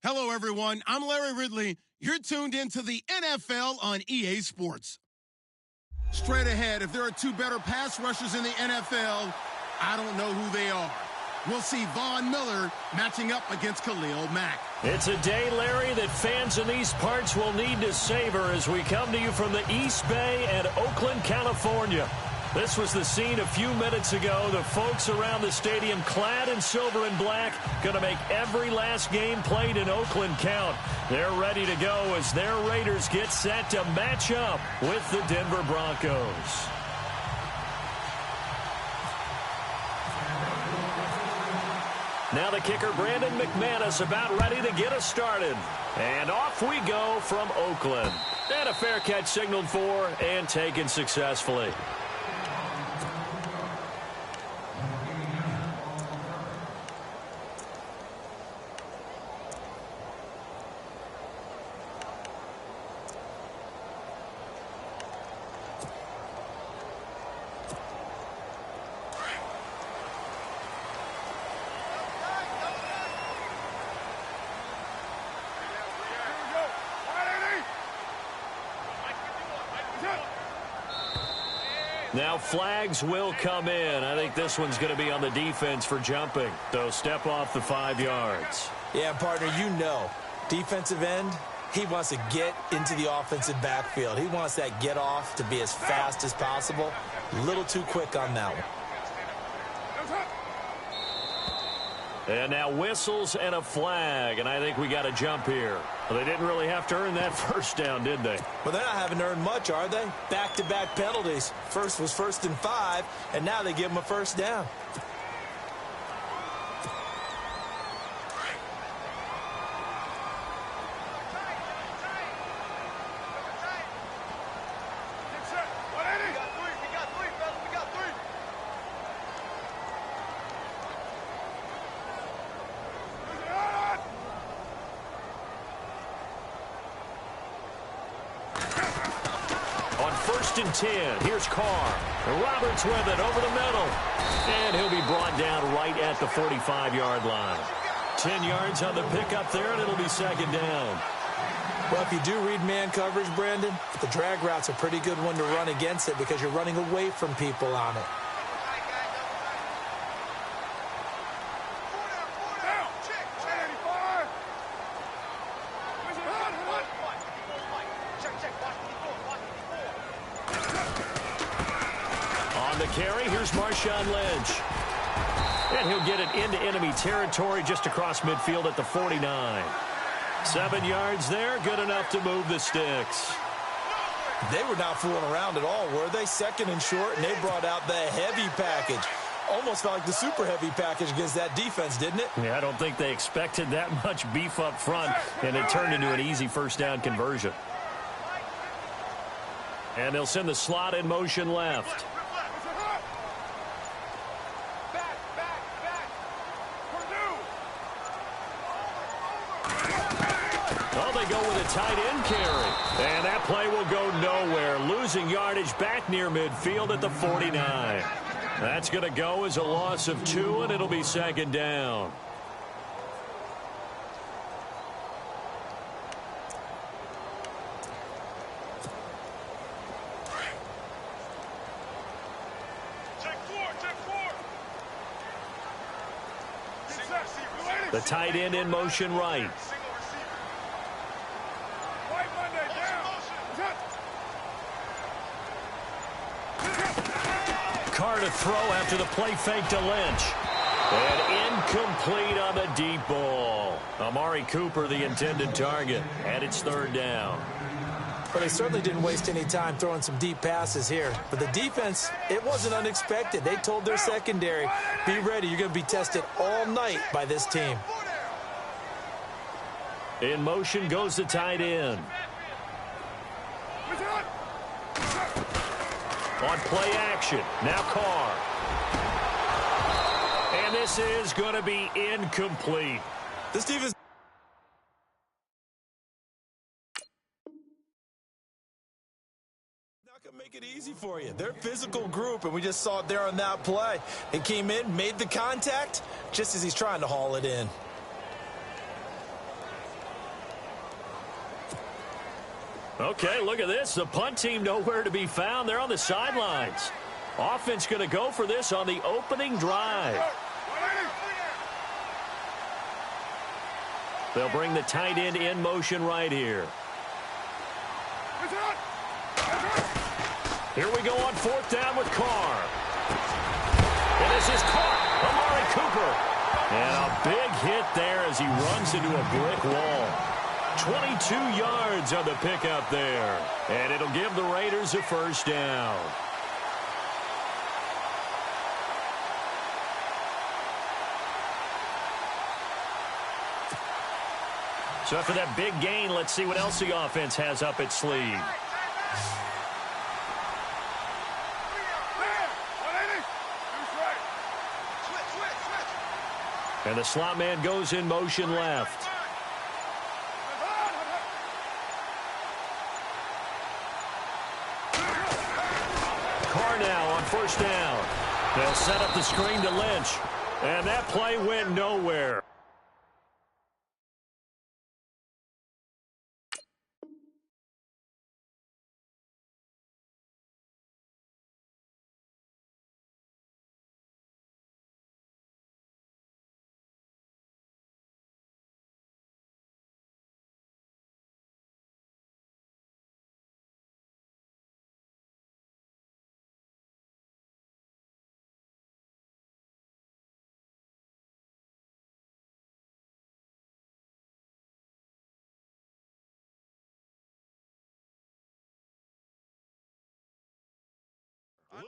Hello, everyone. I'm Larry Ridley. You're tuned into the NFL on EA Sports. Straight ahead, if there are two better pass rushers in the NFL, I don't know who they are. We'll see Von Miller matching up against Khalil Mack. It's a day, Larry, that fans in these parts will need to savor as we come to you from the East Bay and Oakland, California. This was the scene a few minutes ago. The folks around the stadium clad in silver and black going to make every last game played in Oakland count. They're ready to go as their Raiders get set to match up with the Denver Broncos. Now the kicker, Brandon McManus, about ready to get us started. And off we go from Oakland. And a fair catch signaled for and taken successfully. Now flags will come in. I think this one's going to be on the defense for jumping. They'll step off the 5 yards. Yeah, partner, you know, defensive end, he wants to get into the offensive backfield. He wants that get off to be as fast as possible. A little too quick on that one. And now whistles and a flag, and I think we got a jump here. Well, they didn't really have to earn that first down, did they? Well, they're not having to earn much, are they? Back-to-back penalties. First was 1st and 5, and now they give them a first down. And 10. Here's Carr. Roberts with it over the middle. And he'll be brought down right at the 45-yard line. 10 yards on the pickup there, and it'll be second down. Well, if you do read man coverage, Brandon, the drag route's a pretty good one to run against it because you're running away from people on it. Carry, here's Marshawn Lynch. And he'll get it into enemy territory just across midfield at the 49. 7 yards there, good enough to move the sticks. They were not fooling around at all, were they? 2nd and short, and they brought out the heavy package. Almost felt like the super heavy package against that defense, didn't it? Yeah, I don't think they expected that much beef up front, and it turned into an easy first down conversion. And they'll send the slot in motion left. Go with a tight end carry. And that play will go nowhere. Losing yardage back near midfield at the 49. That's going to go as a loss of 2, and it'll be second down. The tight end in motion right. Carr to throw after the play fake to Lynch. And incomplete on the deep ball. Amari Cooper, the intended target, and it's third down. But they certainly didn't waste any time throwing some deep passes here. But the defense, it wasn't unexpected. They told their secondary, be ready. You're going to be tested all night by this team. In motion goes the tight end. On play action, now Carr. And this is going to be incomplete. This defense not going to make it easy for you. They're a physical group, and we just saw it there on that play. They came in, made the contact, just as he's trying to haul it in. Okay, look at this. The punt team nowhere to be found. They're on the sidelines. Offense going to go for this on the opening drive. They'll bring the tight end in motion right here. Here we go on fourth down with Carr. And this is caught. Amari Cooper. And a big hit there as he runs into a brick wall. 22 yards on the pickup there. And it'll give the Raiders a first down. So after that big gain, let's see what else the offense has up its sleeve. And the slot man goes in motion left. Carr now on first down. They'll set up the screen to Lynch. And that play went nowhere.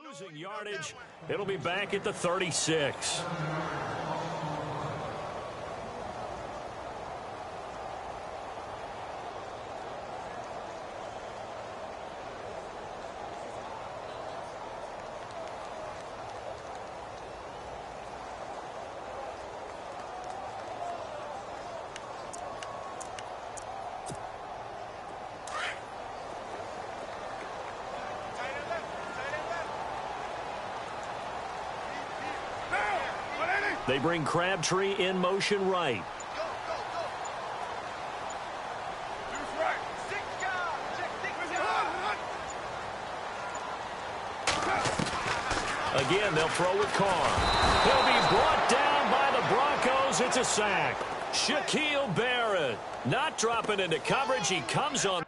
Losing yardage. It'll be back at the 36. They bring Crabtree in motion right. Again, they'll throw with Carr. He'll be brought down by the Broncos. It's a sack. Shaquille Barrett not dropping into coverage. He comes on.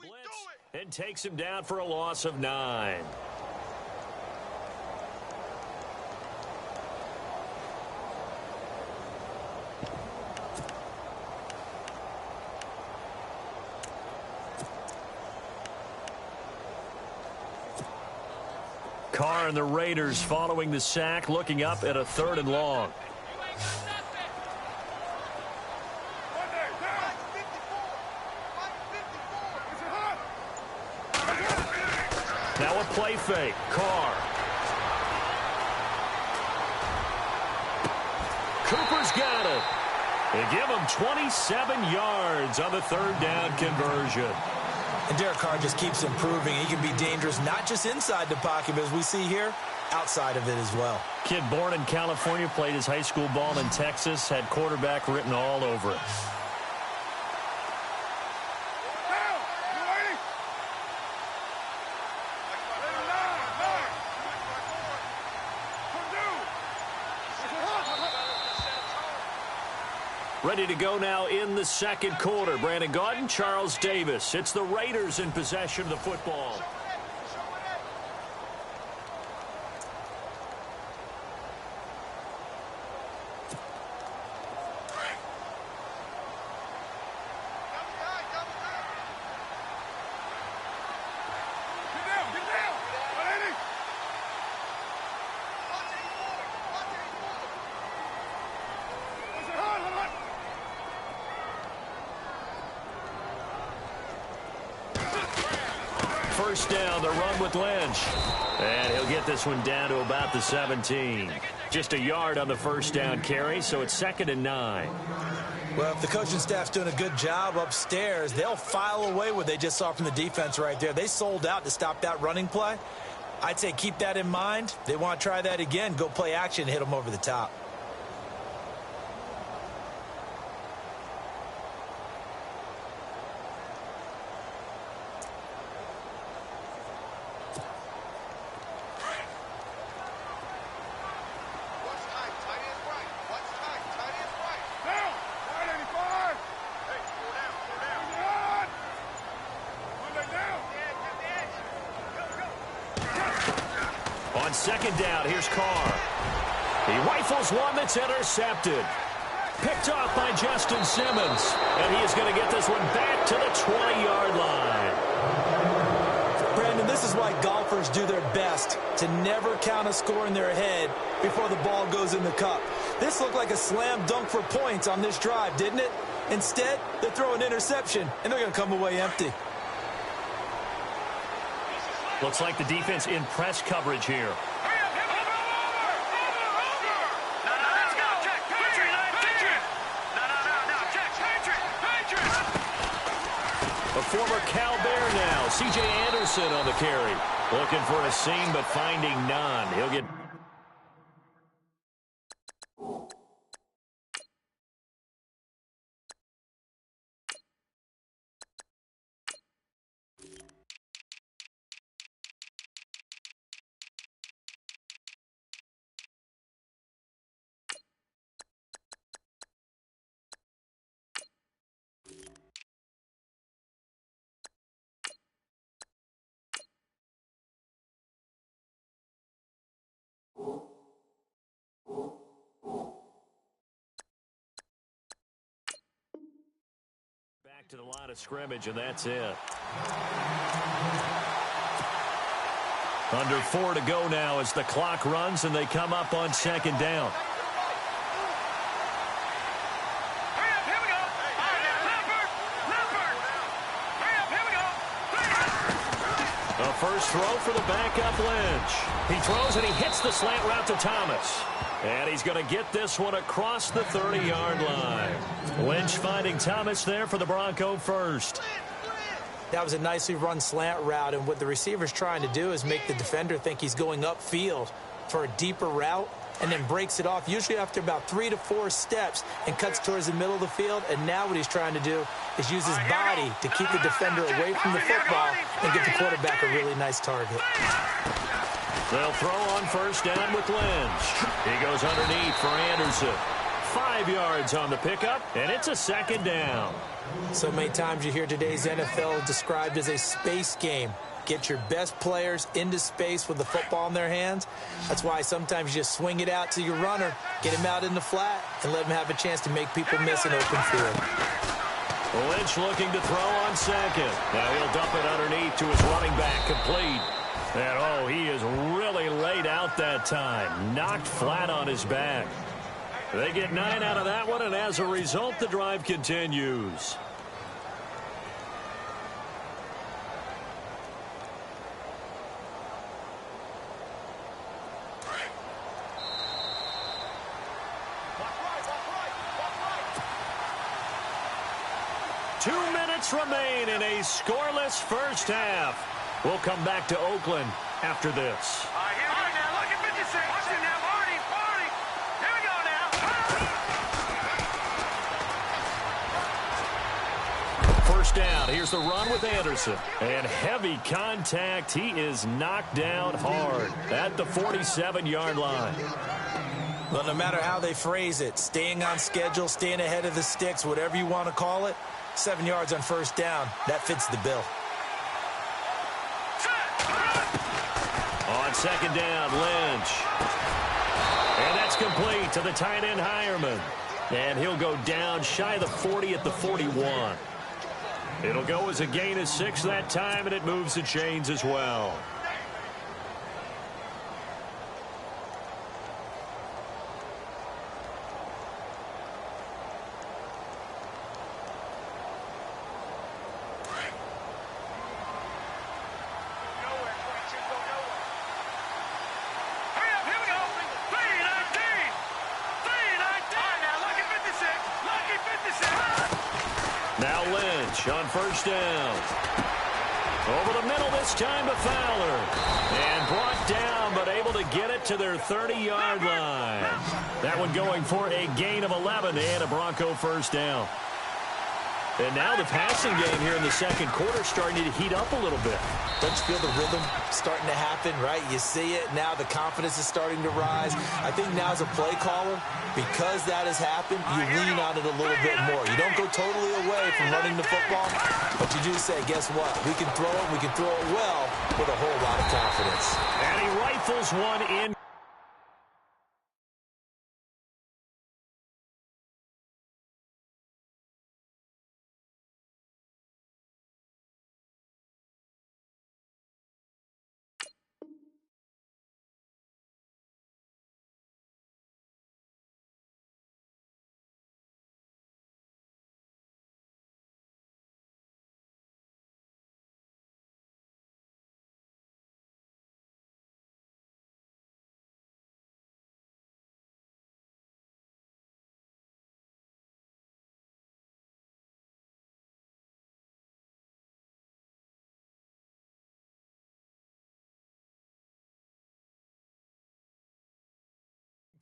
Blitz and takes him down for a loss of 9. Carr and the Raiders following the sack, looking up at a 3rd and long. Now a play fake. Carr. Cooper's got it. They give him 27 yards on the 3rd down conversion. And Derek Carr just keeps improving. He can be dangerous not just inside the pocket, but as we see here, outside of it as well. Kid born in California, played his high school ball in Texas, had quarterback written all over it. Ready to go now in the 2nd quarter. Brandon Gaudin, Charles Davis. It's the Raiders in possession of the football. First down, the run with Lynch. And he'll get this one down to about the 17. Just a yard on the first down carry, so it's 2nd and 9. Well, if the coaching staff's doing a good job upstairs, they'll file away what they just saw from the defense right there. They sold out to stop that running play. I'd say keep that in mind. They want to try that again. Go play action, hit them over the top. Second down, here's Carr. He rifles one that's intercepted. Picked off by Justin Simmons. And he is going to get this one back to the 20-yard line. Brandon, this is why golfers do their best to never count a score in their head before the ball goes in the cup. This looked like a slam dunk for points on this drive, didn't it? Instead, they throw an interception, and they're going to come away empty. Looks like the defense in press coverage here. A former Cal Bear now, C.J. Anderson on the carry. Looking for a seam, but finding none. He'll get... Back to the line of scrimmage, and that's it. Under 4 to go now as the clock runs, and they come up on second down. A first throw for the backup Lynch. He throws and he hits the slant route to Thomas. And he's going to get this one across the 30-yard line. Lynch finding Thomas there for the Bronco first. That was a nicely run slant route, and what the receiver's trying to do is make the defender think he's going upfield for a deeper route, and then breaks it off, usually after about 3 to 4 steps, and cuts towards the middle of the field. And now what he's trying to do is use his body to keep the defender away from the football and give the quarterback a really nice target. They'll throw on first down with Lynch. He goes underneath for Anderson. 5 yards on the pickup, and it's a second down. So many times you hear today's NFL described as a space game. Get your best players into space with the football in their hands. That's why sometimes you just swing it out to your runner, get him out in the flat, and let him have a chance to make people miss an open field. Lynch looking to throw on second. Now he'll dump it underneath to his running back, complete. And, oh, he is really laid out that time. Knocked flat on his back. They get 9 out of that one, and as a result, the drive continues. Remain in a scoreless first half. We'll come back to Oakland after this. All right, here we go now. Look at 56. Watch it now, Marty. Here we go now. First down. Here's the run with Anderson. And heavy contact. He is knocked down hard at the 47-yard line. Well, no matter how they phrase it, staying on schedule, staying ahead of the sticks, whatever you want to call it, 7 yards on first down. That fits the bill. On second down, Lynch. And that's complete to the tight end, Hireman. And he'll go down shy of the 40 at the 41. It'll go as a gain of 6 that time, and it moves the chains as well. Lynch on first down. Over the middle this time to Fowler. And brought down, but able to get it to their 30-yard line. That one going for a gain of 11 and a Bronco first down. And now the passing game here in the second quarter starting to heat up a little bit. Don't you feel the rhythm starting to happen, right? You see it. Now the confidence is starting to rise. I think now as a play caller, because that has happened, you lean on it a little bit more. You don't go totally away from running the football, but you do say, guess what? We can throw it. We can throw it well with a whole lot of confidence. And he rifles one in.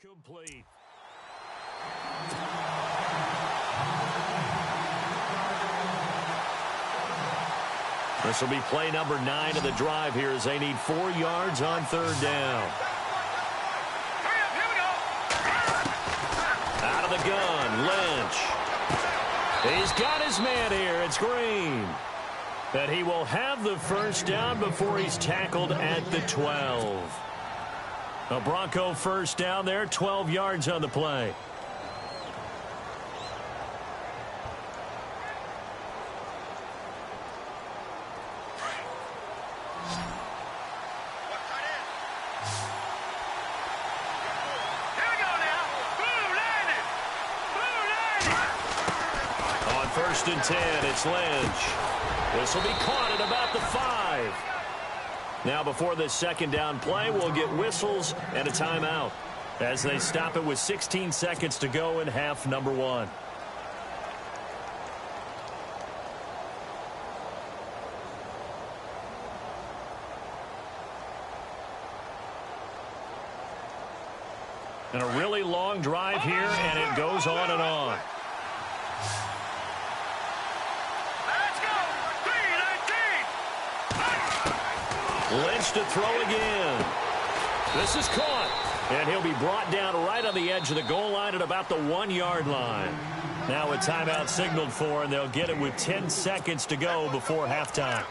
Complete. This will be play number 9 of the drive here as they need 4 yards on third down. Out of the gun, Lynch. He's got his man here. It's Green. That he will have the first down before he's tackled at the 12. A Bronco first down there, 12 yards on the play. On first and 10, it's Lynch. This will be caught at about the 5. Now before this second down play, we'll get whistles and a timeout as they stop it with 16 seconds to go in half number 1. And a really long drive here, and it goes on and on. Lynch to throw again. This is caught. And he'll be brought down right on the edge of the goal line at about the 1-yard line. Now a timeout signaled for, and they'll get it with 10 seconds to go before halftime.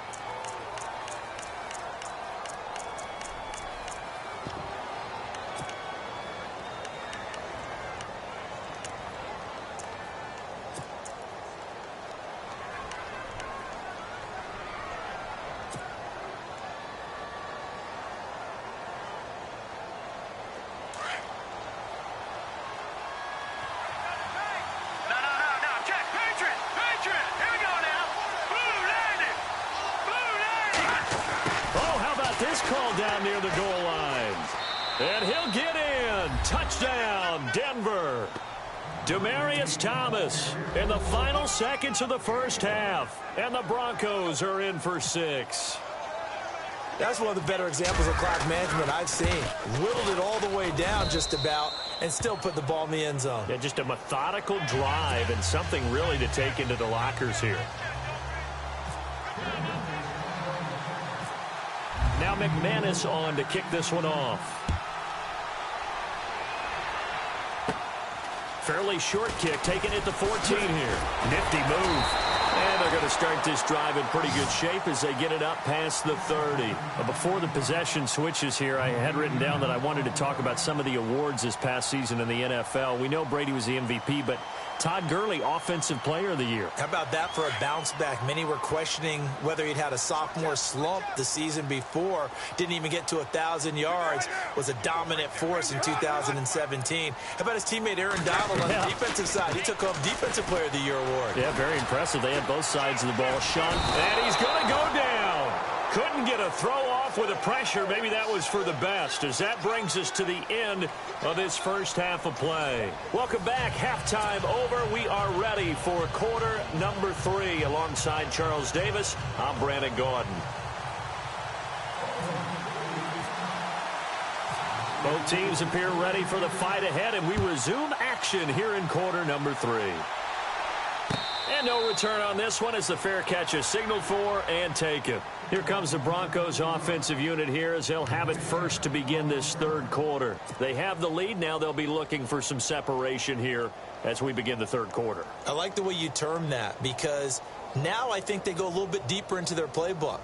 This call down near the goal line. And he'll get in. Touchdown, Denver. Demaryius Thomas in the final seconds of the first half. And the Broncos are in for 6. That's one of the better examples of clock management I've seen. Whittled it all the way down just about and still put the ball in the end zone. Yeah, just a methodical drive and something really to take into the lockers here. Now McManus on to kick this one off. Fairly short kick, taking it to 14 here. Nifty move. And they're going to start this drive in pretty good shape as they get it up past the 30. But before the possession switches here, I had written down that I wanted to talk about some of the awards this past season in the NFL. We know Brady was the MVP, but Todd Gurley, Offensive Player of the Year. How about that for a bounce back? Many were questioning whether he'd had a sophomore slump the season before. Didn't even get to 1,000 yards. Was a dominant force in 2017. How about his teammate Aaron Donald on the defensive side? He took home Defensive Player of the Year award. Yeah, very impressive. They had both sides of the ball. Sean, and he's going to go down. Couldn't get a throw off with the pressure. Maybe that was for the best, as that brings us to the end of this first half of play. Welcome back. Halftime over. We are ready for quarter number 3. Alongside Charles Davis, I'm Brandon Gaudin. Both teams appear ready for the fight ahead, and we resume action here in quarter number 3. And no return on this one as the fair catch is signaled for and taken. Here comes the Broncos offensive unit here as they'll have it first to begin this third quarter. They have the lead. Now they'll be looking for some separation here as we begin the third quarter. I like the way you term that, because now I think they go a little bit deeper into their playbook.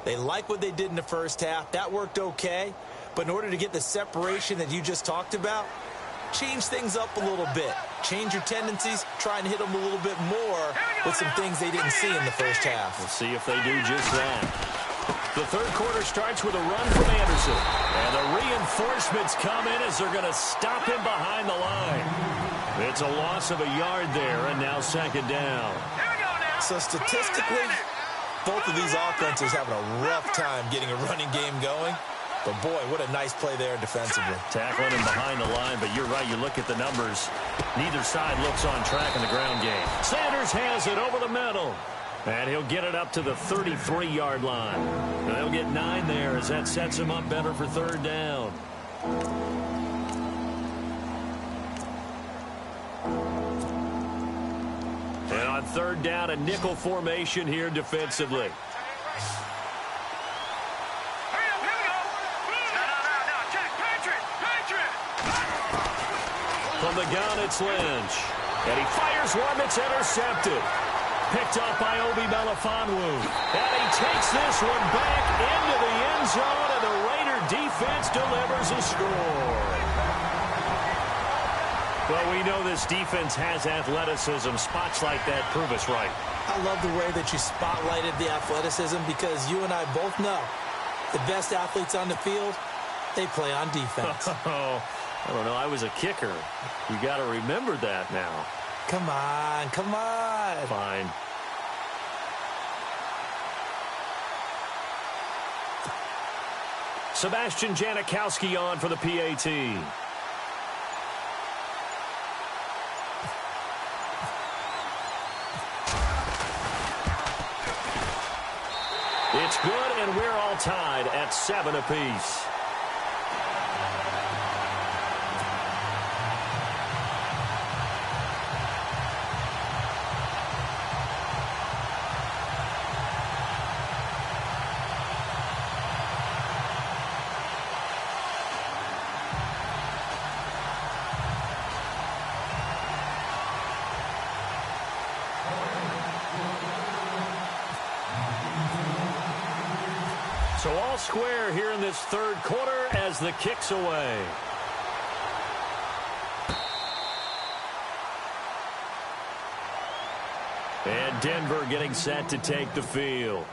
They like what they did in the first half. That worked okay. But in order to get the separation that you just talked about, change things up a little bit. Change your tendencies, try and hit them a little bit more with some things they didn't see in the first half. We'll see if they do just that. The third quarter starts with a run from Anderson. And the reinforcements come in as they're going to stop him behind the line. It's a loss of a yard there, and now second down. So statistically, both of these offenses having a rough time getting a running game going. But, boy, what a nice play there defensively. Tackling him behind the line, but you're right. You look at the numbers. Neither side looks on track in the ground game. Sanders has it over the middle. And he'll get it up to the 33-yard line. And they'll get 9 there as that sets him up better for third down. And on third down, a nickel formation here defensively. From the gun, it's Lynch. And he fires one that's intercepted. Picked up by Obi Melifonwu. And he takes this one back into the end zone, and the Raider defense delivers a score. Well, we know this defense has athleticism. Spots like that prove us right. I love the way that you spotlighted the athleticism, because you and I both know the best athletes on the field, they play on defense. I don't know. I was a kicker. You got to remember that now. Come on, come on. Fine. Sebastian Janikowski on for the PAT. It's good, and we're all tied at 7 apiece. So all square here in this third quarter as the kick's away. And Denver getting set to take the field.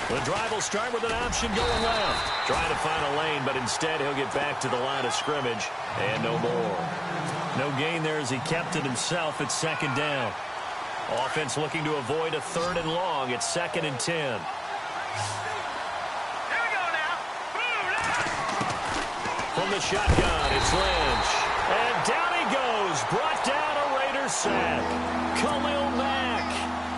The drive will start with an option going left. Trying to find a lane, but instead he'll get back to the line of scrimmage. And no more. No gain there as he kept it himself at second down. Offense looking to avoid a third and long. It's 2nd and 10. Here we go now. From the shotgun, it's Lynch. And down he goes. Brought down a Raider sack. Khalil Mack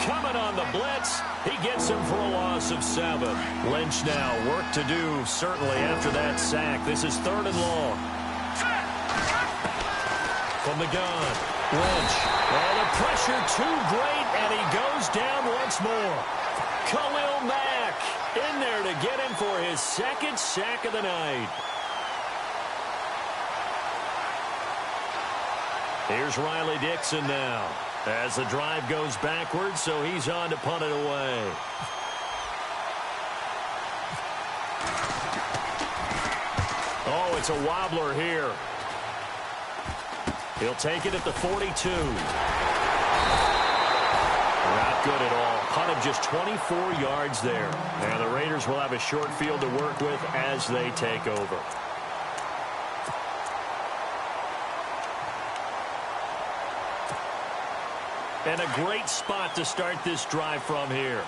coming on the blitz. He gets him for a loss of 7. Lynch now, work to do, certainly, after that sack. This is 3rd and long. From the gun, Lynch. And the pressure too great, and he goes down once more. Khalil Mack in there to get him for his 2nd sack of the night. Here's Riley Dixon now. As the drive goes backwards, so he's on to punt it away. Oh, it's a wobbler here. He'll take it at the 42. Not good at all. Punt of just 24 yards there. And the Raiders will have a short field to work with as they take over. And a great spot to start this drive from here.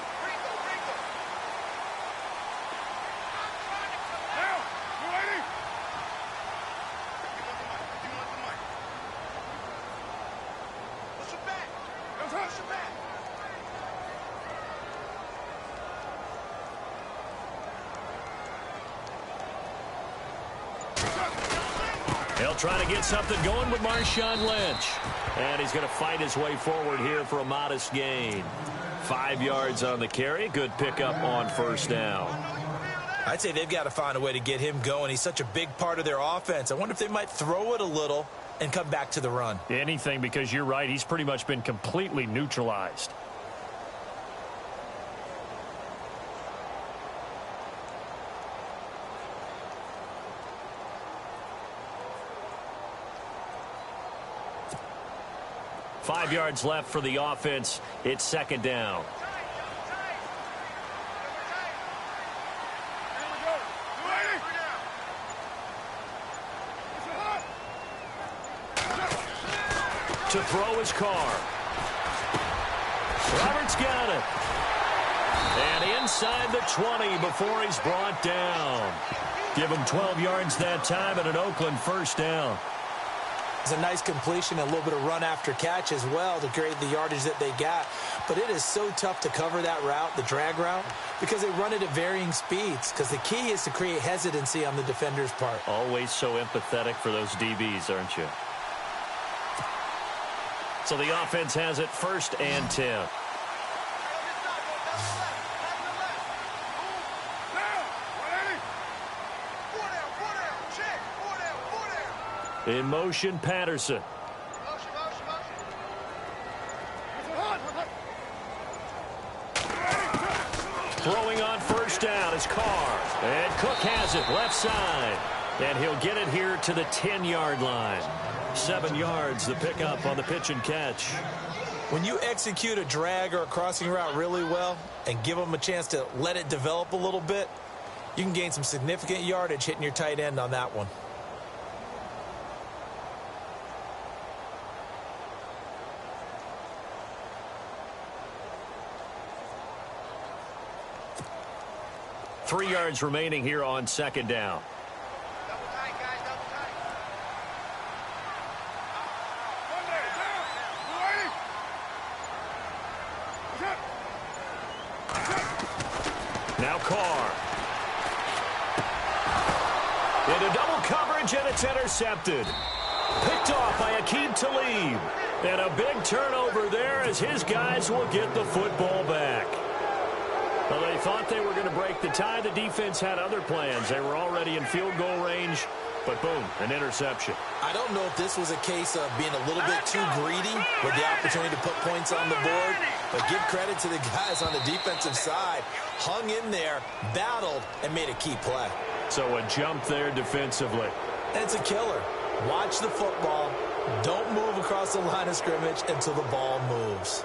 He'll try to get something going with Marshawn Lynch. And he's going to fight his way forward here for a modest gain. 5 yards on the carry. Good pickup on first down. I'd say they've got to find a way to get him going. He's such a big part of their offense. I wonder if they might throw it a little and come back to the run. Anything, because you're right. He's pretty much been completely neutralized. Five yards left for the offense. It's second down. To throw his car. Roberts got it. And inside the 20 before he's brought down. Give him 12 yards that time and an Oakland first down. It's a nice completion, a little bit of run after catch as well to create the yardage that they got. But it is so tough to cover that route, the drag route, because they run it at varying speeds. Because the key is to create hesitancy on the defender's part. Always so empathetic for those DBs, aren't you? So the offense has it first and 10. In motion, Patterson. Throwing on first down is Carr. And Cook has it left side. And he'll get it here to the 10-yard line. 7 yards, the pickup on the pitch and catch. When you execute a drag or a crossing route really well and give them a chance to let it develop a little bit, you can gain some significant yardage hitting your tight end on that one. Three yards remaining here on second down. Double tight, guys, double tight. Now Carr. Into double coverage, and it's intercepted. Picked off by Aqib Talib. And a big turnover there as his guys will get the football back. Well, they thought they were going to break the tie. The defense had other plans. They were already in field goal range, but boom, an interception. I don't know if this was a case of being a little bit too greedy with the opportunity to put points on the board, but give credit to the guys on the defensive side. Hung in there, battled, and made a key play. So a jump there defensively. And it's a killer. Watch the football. Don't move across the line of scrimmage until the ball moves.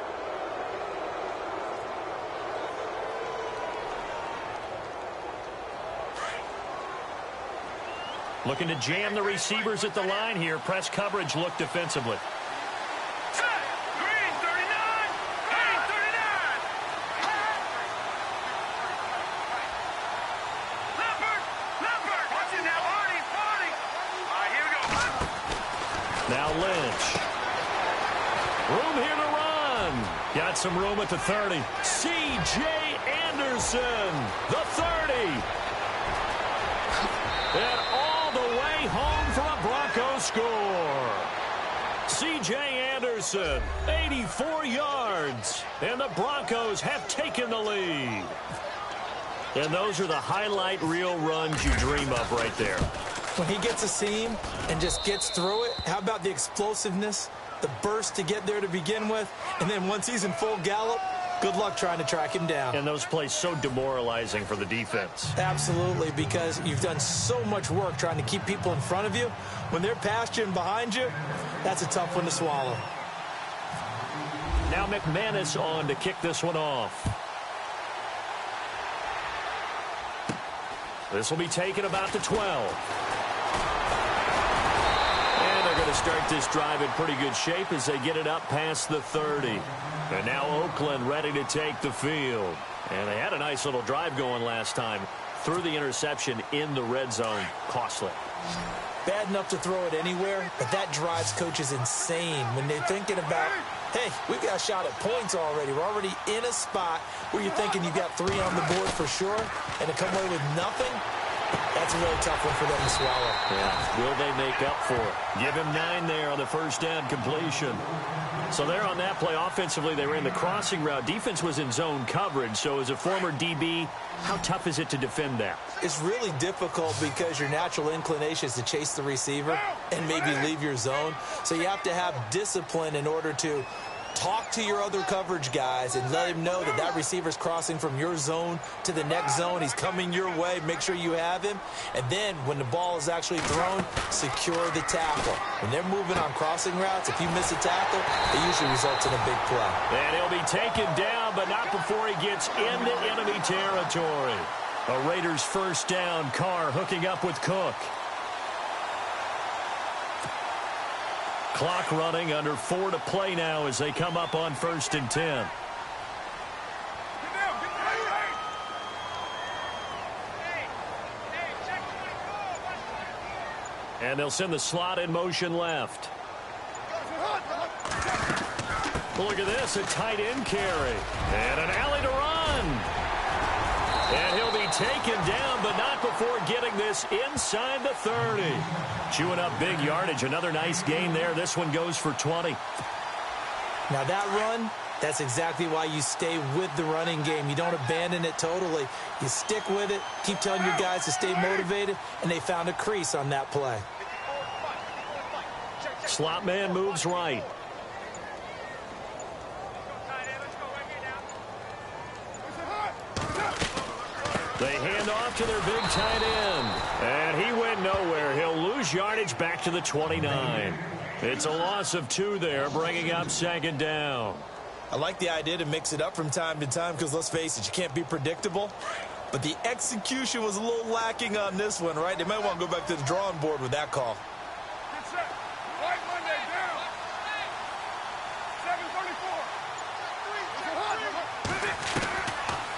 Looking to jam the receivers at the line here. Press coverage look defensively. Green 39! Green 39! Leopard! Watch it now, Arnie! All right, here we go. Now Lynch. Room here to run. Got some room at the 30. C.J. Anderson, the 30. And all the way home for a Broncos score. C.J. Anderson, 84 yards. And the Broncos have taken the lead. And those are the highlight reel runs you dream of right there. When he gets a seam and just gets through it, how about the explosiveness, the burst to get there to begin with, and then once he's in full gallop, Good luck trying to track him down. And those plays so demoralizing for the defense. Absolutely, because you've done so much work trying to keep people in front of you. When they're past you and behind you, that's a tough one to swallow. Now McManus on to kick this one off. This will be taken about the 12. And they're going to start this drive in pretty good shape as they get it up past the 30. And now Oakland ready to take the field. And they had a nice little drive going last time. Threw the interception in the red zone. Costly. Bad enough to throw it anywhere, but that drives coaches insane when they're thinking about, hey, we've got a shot at points already. We're already in a spot where you're thinking you've got 3 on the board for sure, and to come away with nothing, that's a really tough one for them to swallow. Yeah, will they make up for it? Give him 9 there on the first down completion. So there on that play, offensively, they ran the crossing route. Defense was in zone coverage, so as a former DB, how tough is it to defend that? It's really difficult because your natural inclination is to chase the receiver and maybe leave your zone. So you have to have discipline in order to talk to your other coverage guys and let him know that that receiver's crossing from your zone to the next zone. He's coming your way. Make sure you have him. And then when the ball is actually thrown, secure the tackle. When they're moving on crossing routes, if you miss a tackle, it usually results in a big play. And he'll be taken down, but not before he gets into enemy territory. A Raiders first down. Carr hooking up with Cook. Clock running, under 4 to play now as they come up on 1st and 10. And they'll send the slot in motion left. Look at this, a tight end carry. And an alley to run. And he'll be taken down, but not before getting this inside the 30. Chewing up big yardage. Another nice gain there. This one goes for 20. Now that run, that's exactly why you stay with the running game. You don't abandon it totally. You stick with it, keep telling your guys to stay motivated, and they found a crease on that play. Slot man moves right. They hand off to their big tight end. And he went nowhere. He'll lose yardage back to the 29. It's a loss of 2 there, bringing up 2nd down. I like the idea to mix it up from time to time because, let's face it, you can't be predictable. But the execution was a little lacking on this one, right? They might want to go back to the drawing board with that call.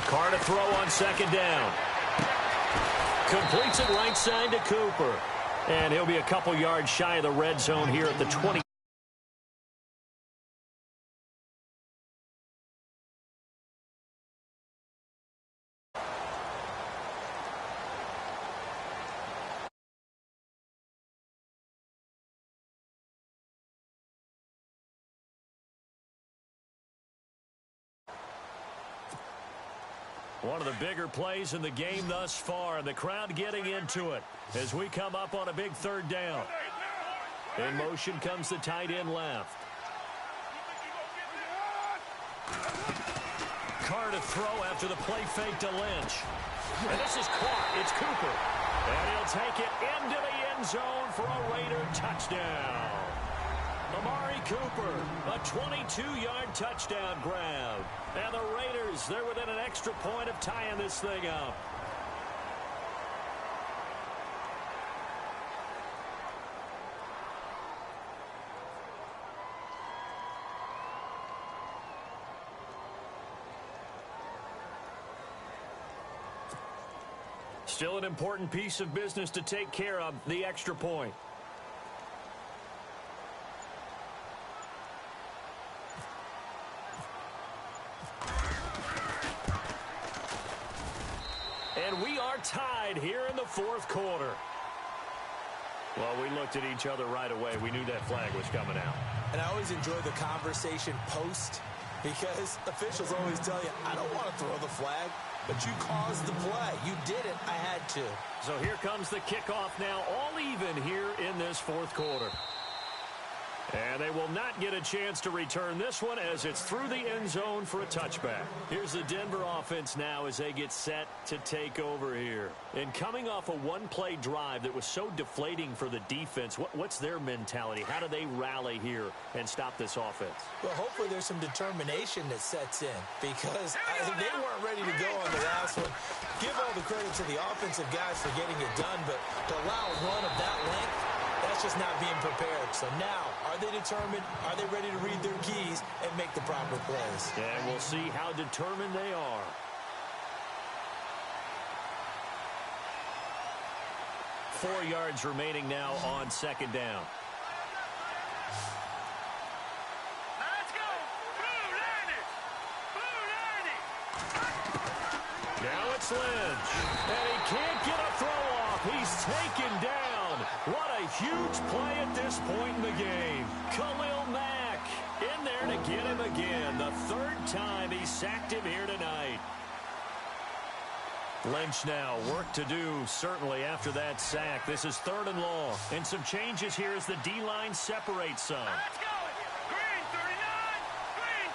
Carr to throw on 2nd down. Completes it right side to Cooper. And he'll be a couple yards shy of the red zone here at the 20. One of the bigger plays in the game thus far. The crowd getting into it as we come up on a big 3rd down. In motion comes the tight end left. Carr to throw after the play fake to Lynch. And this is caught. It's Cooper. And he'll take it into the end zone for a Raider touchdown. Amari Cooper, a 22-yard touchdown grab. And the Raiders, they're within an extra point of tying this thing up. Still an important piece of business to take care of, the extra point. And we are tied here in the 4th quarter. Well, we looked at each other right away. We knew that flag was coming out. And I always enjoy the conversation post because officials always tell you, I don't want to throw the flag, but you caused the play. You did it. I had to. So here comes the kickoff now, all even here in this 4th quarter. And they will not get a chance to return this one as it's through the end zone for a touchback. Here's the Denver offense now as they get set to take over here. And coming off a one-play drive that was so deflating for the defense, what's their mentality? How do they rally here and stop this offense? Well, hopefully there's some determination that sets in because they weren't ready to go on the last one. Give all the credit to the offensive guys for getting it done, but to allow a run of that length, that's just not being prepared. So now, are they determined? Are they ready to read their keys and make the proper plays? And we'll see how determined they are. Four yards remaining now on second down. Let's go. Blue Lightning. Blue Lightning. Now it's Lynch. And he can't get a throw off. He's taken down. What a huge play at this point in the game. Khalil Mack in there to get him again. The third time he sacked him here tonight. Lynch now, work to do, certainly, after that sack. This is 3rd and long. And some changes here as the D-line separates some. Let's go. Green 39. Green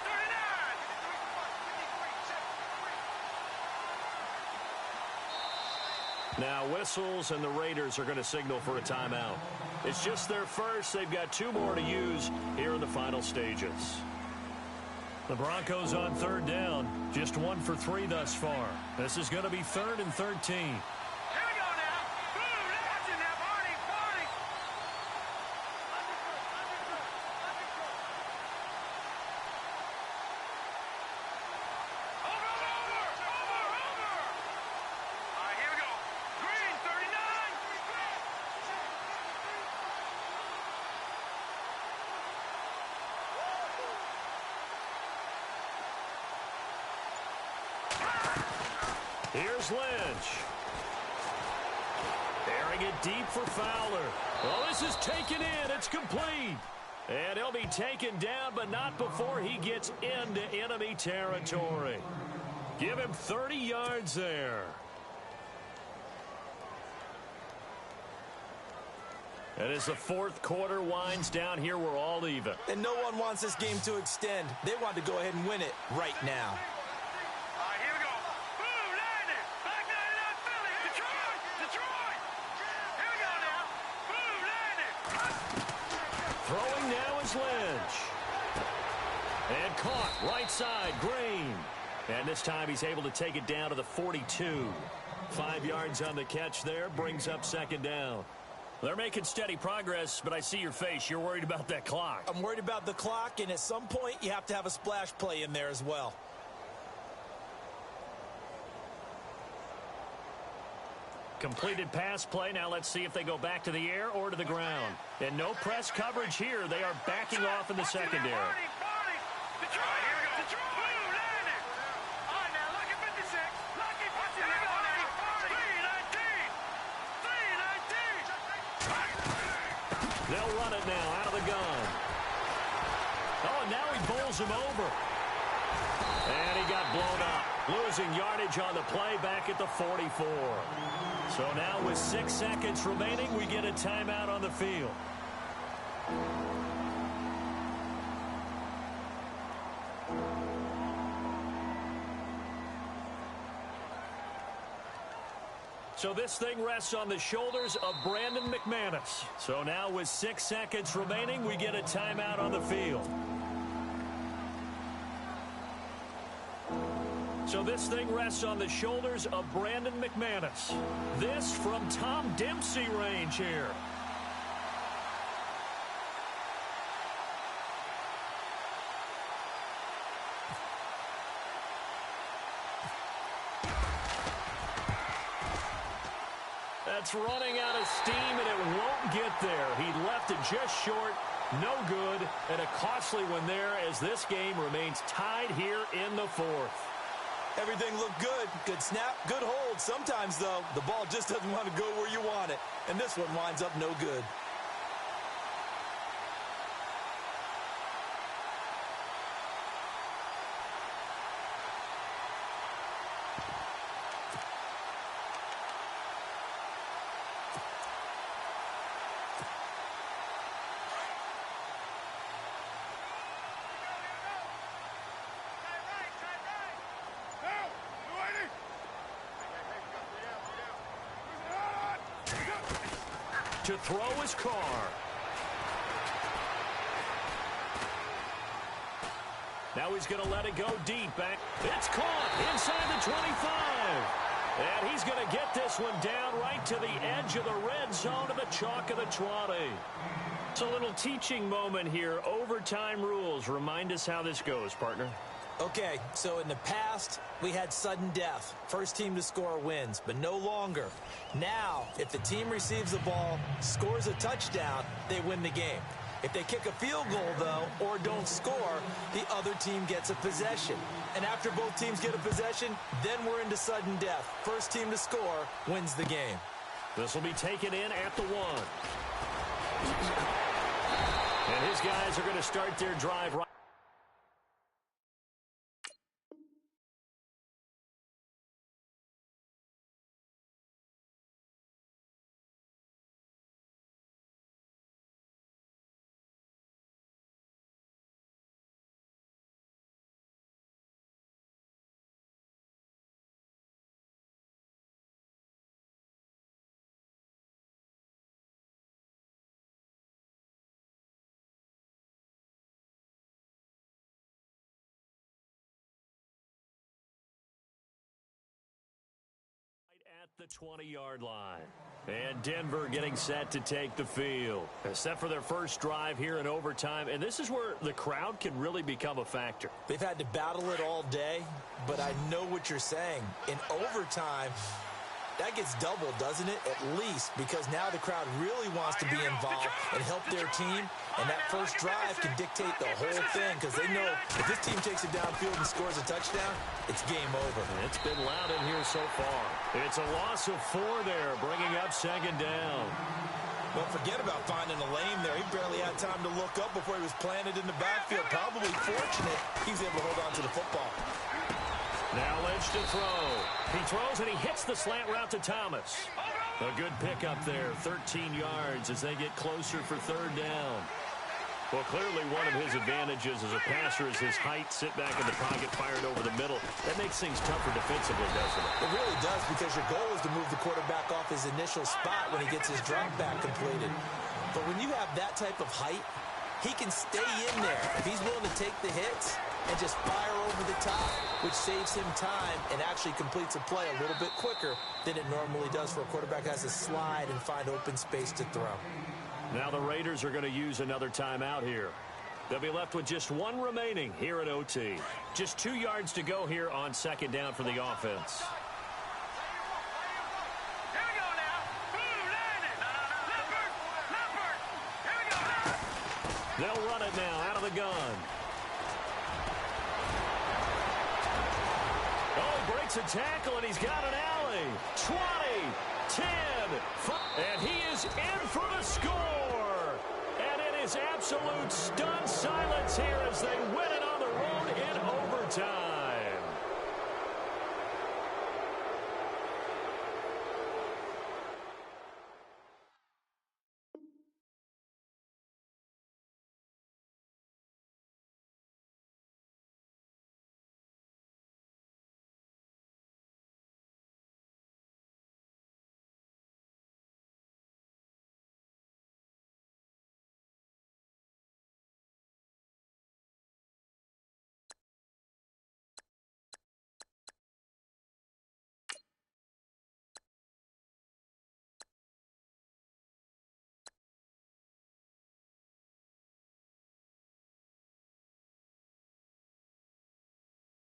39. Now whistles, and the Raiders are going to signal for a timeout. It's just their first. They've got 2 more to use here in the final stages. The Broncos on 3rd down. Just 1 for 3 thus far. This is going to be 3rd and 13. Here we go now. Blue Lightning now. Party, party. Over. All right, here we go. Green 39. Here's Lynch. Airing it deep for Fowler. Well, this is taken in. It's complete. And he'll be taken down, but not before he gets into enemy territory. Give him 30 yards there. And as the 4th quarter winds down here, we're all even. And no one wants this game to extend. They want to go ahead and win it right now. All right, here we go. Blue Lightning. Black 99 Philly. Detroit. Here we go now. Blue Lightning. Throwing now is Lynch. And caught right side, Green. And this time he's able to take it down to the 42. 5 yards on the catch there, brings up 2nd down. They're making steady progress, but I see your face. You're worried about that clock. I'm worried about the clock, and at some point you have to have a splash play in there as well. Completed pass play. Now let's see if they go back to the air or to the ground. And no press coverage here. They are backing off in the secondary. Party. Detroit. Here we go. Detroit. Blue Lightning. All right, now, lucky 56. Lucky 56. Here we go now. 319. 319. They'll run it now out of the gun. Oh, and now he bowls him over. And he got blown up. Losing yardage on the play back at the 44. So now with 6 seconds remaining, we get a timeout on the field. So this thing rests on the shoulders of Brandon McManus. So now with 6 seconds remaining, we get a timeout on the field. So this thing rests on the shoulders of Brandon McManus. This from Tom Dempsey range here. That's running out of steam, and it won't get there. He left it just short, no good, and a costly one there as this game remains tied here in the 4th. Everything looked good. Good snap, good hold. Sometimes, though, the ball just doesn't want to go where you want it. And this one winds up no good. to throw his car. Now he's going to let it go deep. Back. It's caught inside the 25. And he's going to get this one down right to the edge of the red zone of the chalk of the 20. It's a little teaching moment here. Overtime rules. Remind us how this goes, partner. Okay, so in the past, we had sudden death. First team to score wins, but no longer. Now, if the team receives the ball, scores a touchdown, they win the game. If they kick a field goal, though, or don't score, the other team gets a possession. And after both teams get a possession, then we're into sudden death. First team to score wins the game. This will be taken in at the 1. And his guys are going to start their drive right. At the 20-yard line. And Denver getting set to take the field. Set for their first drive here in overtime. And this is where the crowd can really become a factor. They've had to battle it all day, but I know what you're saying. In overtime, that gets doubled, doesn't it? At least, because now the crowd really wants to be involved and help their team. And that first drive can dictate the whole thing because they know if this team takes it downfield and scores a touchdown, it's game over. It's been loud in here so far. It's a loss of 4 there, bringing up second down. Well, forget about finding a lane there. He barely had time to look up before he was planted in the backfield. Probably fortunate he was able to hold on to the football. Now Lynch to throw. He throws and he hits the slant route to Thomas. A good pickup there, 13 yards as they get closer for third down. Well, clearly one of his advantages as a passer is his height, sit back in the pocket, fired over the middle. That makes things tougher defensively, doesn't it? It really does, because your goal is to move the quarterback off his initial spot when he gets his drop back completed. But when you have that type of height, he can stay in there if he's willing to take the hits and just fire over the top, which saves him time and actually completes a play a little bit quicker than it normally does for a quarterback who has to slide and find open space to throw. Now the Raiders are going to use another timeout here. They'll be left with just 1 remaining here at OT. Just 2 yards to go here on second down for the offense. Here we go now. Boom, landed. Leopard. Here we go now. They'll run it now out of the gun. Oh, he breaks a tackle, and he's got an alley. 20, 10, 5, and he is in for the score. And it is absolute stunned silence here as they win it